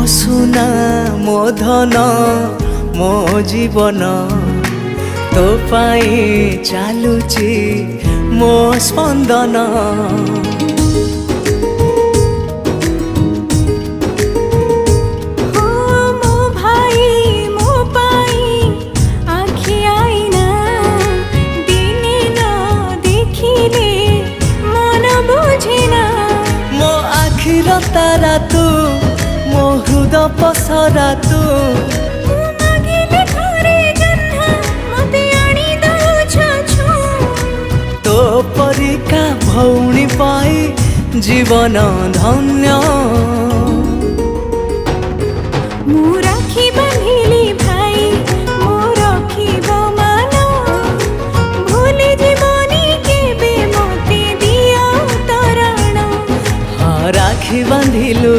सुना मो धन मो जीवन तो पाई चालुची मो स्पंदन तारा तू मो हृदय पसरा तू तो परिका भौणी पाई जीवन धन्य।